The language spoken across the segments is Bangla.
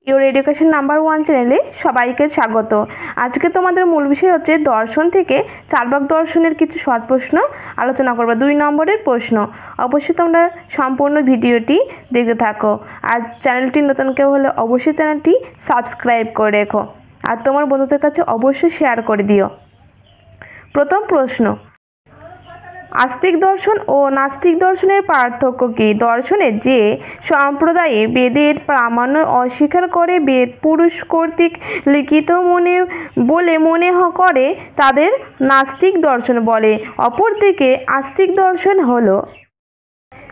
ইওর এডুকেশন নাম্বার 1 চ্যানেলে সবাইকে স্বাগত। আজকে তোমাদের মূল বিষয় হচ্ছে দর্শন থেকে চারবাক দর্শনের কিছু শর্ট প্রশ্ন আলোচনা করব। 2 নম্বরের প্রশ্ন। অবশ্যই তোমরা সম্পূর্ণ ভিডিওটি দেখতে থাকো। আর চ্যানেলটি নতুন কেউ হলে অবশ্যই চ্যানেলটি সাবস্ক্রাইব করে রেখো, আর তোমার বন্ধুদের কাছে অবশ্যই শেয়ার করে দিও। প্রথম প্রশ্ন, আস্তিক দর্শন ও নাস্তিক দর্শনের পার্থক্য কী? দর্শনে যে সম্প্রদায়ে বেদের প্রামাণ্য অস্বীকার করে, বেদ পুরুষ কর্তৃক লিখিত বলে মনে করে, তাদের নাস্তিক দর্শন বলে। অপরদিকে আস্তিক দর্শন হলো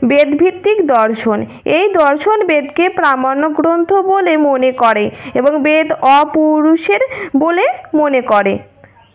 বেদভিত্তিক দর্শন। এই দর্শন বেদকে প্রামাণ্য গ্রন্থ বলে মনে করে এবং বেদ অপুরুষের বলে মনে করে।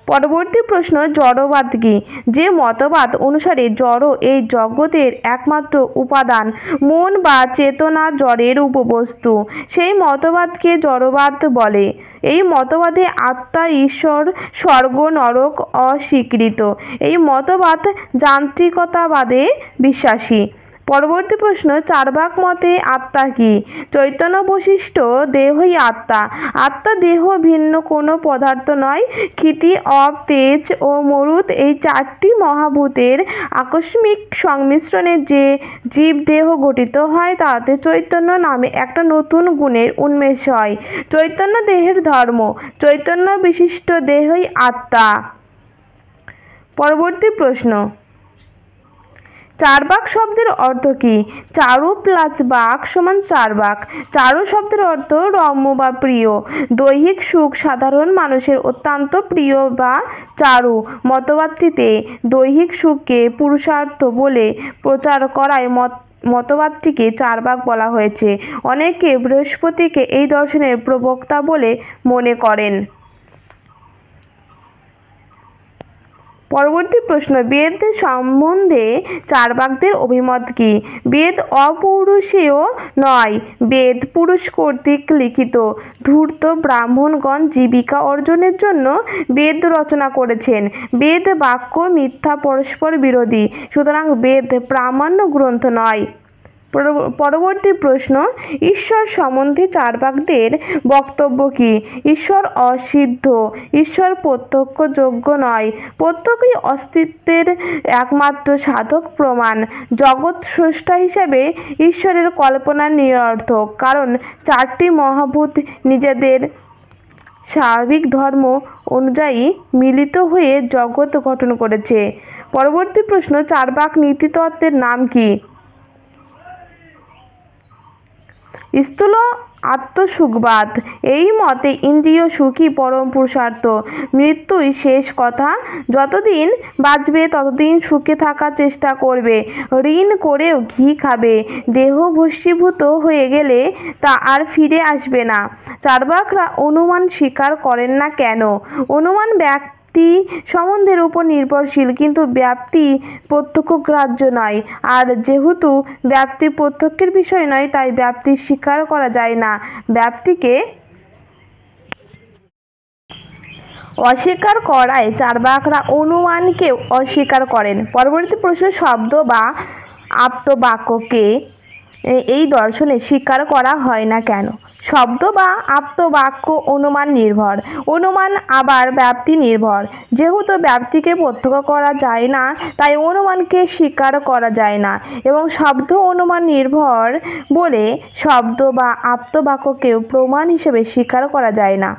পরবর্তী প্রশ্ন, জড়বাদ কী? যে মতবাদ অনুসারে জড় এই জগতের একমাত্র উপাদান, মন বা চেতনা জড়ের উপবস্তু, সেই মতবাদকে জড়বাদ বলে। এই মতবাদে আত্মা, ঈশ্বর, স্বর্গ, নরক অস্বীকৃত। এই মতবাদ যান্ত্রিকতাবাদে বিশ্বাসী। পরবর্তী প্রশ্ন, চারবাক মতে আত্মা কী? চৈতন্য বৈশিষ্ট্য দেহই আত্মা। আত্মা দেহ ভিন্ন কোনো পদার্থ নয়। ক্ষিতি, অপ, তেজ ও মরুত এই চারটি মহাভূতের আকস্মিক সংমিশ্রণে যে জীব দেহ গঠিত হয়, তাতে চৈতন্য নামে একটা নতুন গুণের উন্মেষ হয়। চৈতন্য দেহের ধর্ম। চৈতন্য বিশিষ্ট দেহই আত্মা। পরবর্তী প্রশ্ন, চারবাক শব্দের অর্থ কী? চারু প্লাস বাক সমান চারবাক। চারু শব্দের অর্থ রম্য বা প্রিয়। দৈহিক সুখ সাধারণ মানুষের অত্যন্ত প্রিয় বা চারু। মতবাদটিতে দৈহিক সুখকে পুরুষার্থ বলে প্রচার করায় মতবাদটিকে চারবাক বলা হয়েছে। অনেকে বৃহস্পতিকে এই দর্শনের প্রবক্তা বলে মনে করেন। পরবর্তী প্রশ্ন, বেদ সম্বন্ধে চারবাকদের অভিমত কী? বেদ অপৌরুষেয় নয়, বেদ পুরুষ কর্তৃক লিখিত। ধূর্ত ব্রাহ্মণগণ জীবিকা অর্জনের জন্য বেদ রচনা করেছেন। বেদ বাক্য মিথ্যা, পরস্পর বিরোধী, সুতরাং বেদ প্রামাণ্য গ্রন্থ নয়। পরবর্তী প্রশ্ন, ঈশ্বর সম্বন্ধে চারবাকদের বক্তব্য কী? ঈশ্বর অসিদ্ধ। ঈশ্বর প্রত্যক্ষযোগ্য নয়। প্রত্যক্ষই অস্তিত্বের একমাত্র সাধক প্রমাণ। জগৎ স্রষ্টা হিসাবে ঈশ্বরের কল্পনা নিরর্থক, কারণ চারটি মহাভূত নিজেদের স্বাভাবিক ধর্ম অনুযায়ী মিলিত হয়ে জগৎ গঠন করেছে। পরবর্তী প্রশ্ন, চারবাক নীতিতত্ত্বের নাম কী? স্থূল আত্মসুখবাদ। এই মতে ইন্দ্রিয় সুখই পরম পুরুষার্থ, মৃত্যুই শেষ কথা। যতদিন বাঁচবে ততদিন সুখে থাকার চেষ্টা করবে, ঋণ করেও ঘি খাবে। দেহ ভস্মীভূত হয়ে গেলে তা আর ফিরে আসবে না। চারবাকরা অনুমান স্বীকার করেন না কেন? অনুমান ব্যক্তি সম্বন্ধের উপর নির্ভরশীল, কিন্তু ব্যাপ্তি প্রত্যক্ষ গ্রাহ্য নয়। আর যেহেতু ব্যাপ্তি প্রত্যক্ষের বিষয় নয়, তাই ব্যাপ্তি স্বীকার করা যায় না। ব্যাপ্তিকে অস্বীকার করায় চারবাকরা অনুমানকে অস্বীকার করেন। পরবর্তী প্রশ্ন, শব্দ বা আপ্তবাক্যকে এই দর্শনে স্বীকার করা হয় না কেন? শব্দ বা আপ্তবাক্য অনুমান নির্ভর, অনুমান আবার ব্যাপ্তি নির্ভর। যেহেতু ব্যাপ্তিকে প্রত্যক্ষ করা যায় না, তাই অনুমানকে স্বীকার করা যায় না, এবং শব্দ অনুমান নির্ভর বলে শব্দ বা আপ্তবাক্যকেও প্রমাণ হিসেবে স্বীকার করা যায় না।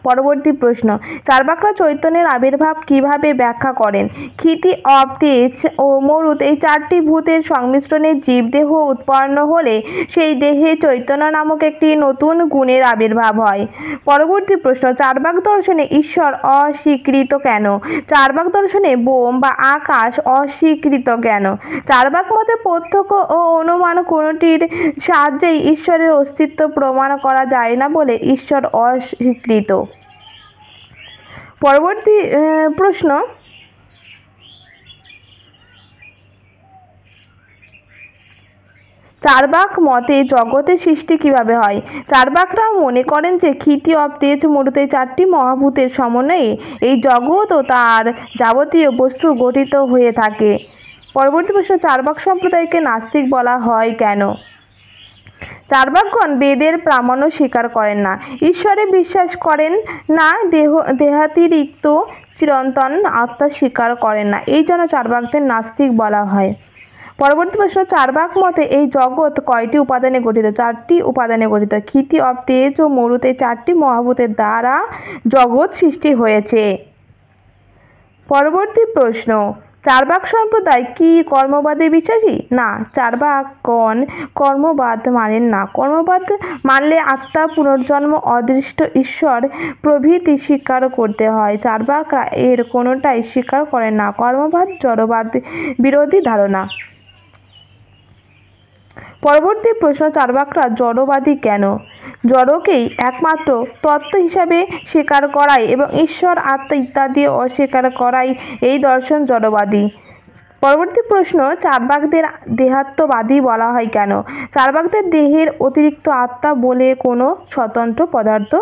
পরবর্তী প্রশ্ন, চারবাকরা চৈতন্যের আবির্ভাব কিভাবে ব্যাখ্যা করেন? ক্ষিতি, অপ, তেজ ও মরুত এই চারটি ভূতের সংমিশ্রণে জীবদেহ উৎপন্ন হলে সেই দেহে চৈতন্য নামক একটি নতুন গুণের আবির্ভাব হয়। পরবর্তী প্রশ্ন, চারবাক দর্শনে ঈশ্বর অস্বীকৃত কেন? চারবাক দর্শনে বোম বা আকাশ অস্বীকৃত কেন? চারবাক মতে প্রত্যক্ষ ও অনুমান কোনটির সাহায্যেই ঈশ্বরের অস্তিত্ব প্রমাণ করা যায় না বলে ঈশ্বর অস্বীকৃত। পরবর্তী প্রশ্ন, চারবাক মতে জগতের সৃষ্টি কিভাবে হয়? চারবাকরা মনে করেন যে ক্ষিতি, অপ, তেজ, মরুত এই চারটি মহাভূতের সমন্বয়ে এই জগৎ ও তার যাবতীয় বস্তু গঠিত হয়ে থাকে। পরবর্তী প্রশ্ন, চারবাক সম্প্রদায়কে নাস্তিক বলা হয় কেন? চার্বাকগণ বেদের প্রামাণ্য স্বীকার করেন না, ঈশ্বরে বিশ্বাস করেন না, দেহাতিরিক্ত চিরন্তন আত্মা স্বীকার করেন না, এই জন্য চার্বাকদের নাস্তিক বলা হয়। পরবর্তী প্রশ্ন, চার্বাক মতে এই জগৎ কয়টি উপাদানে গঠিত? 4টি উপাদানে গঠিত। ক্ষিতি অব তেজ ও মরুত, এই 4টি মহাভূতের দ্বারা জগৎ সৃষ্টি হয়েছে। পরবর্তী প্রশ্ন, চার্বাক সম্প্রদায় কি কর্মবাদে বিশ্বাসী? না, চার্বাকগণ কর্মবাদ মানেন না। কর্মবাদ মানলে আত্মা, পুনর্জন্ম, অদৃষ্ট ঈশ্বর প্রভৃতি স্বীকার করতে হয়। চার্বাকরা এর কোনোটাই স্বীকার করেন না। কর্মবাদ জড়বাদ বিরোধী ধারণা। পরবর্তী প্রশ্ন, চার্বাকরা জড়বাদী কেন? জড়কেই একমাত্র তত্ত্ব হিসাবে স্বীকার করাই এবং ঈশ্বর, আত্মা ইত্যাদি অস্বীকার করাই এই দর্শন জড়বাদী। পরবর্তী প্রশ্ন, চার্বাকদের দেহাত্মবাদী বলা হয় কেন? চার্বাকদের দেহের অতিরিক্ত আত্মা বলে কোনো স্বতন্ত্র পদার্থ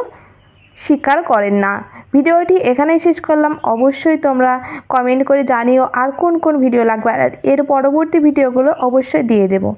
স্বীকার করেন না। ভিডিওটি এখানেই শেষ করলাম। অবশ্যই তোমরা কমেন্ট করে জানিও আর কোন কোন ভিডিও লাগবে, আর এর পরবর্তী ভিডিওগুলো অবশ্যই দিয়ে দেবো।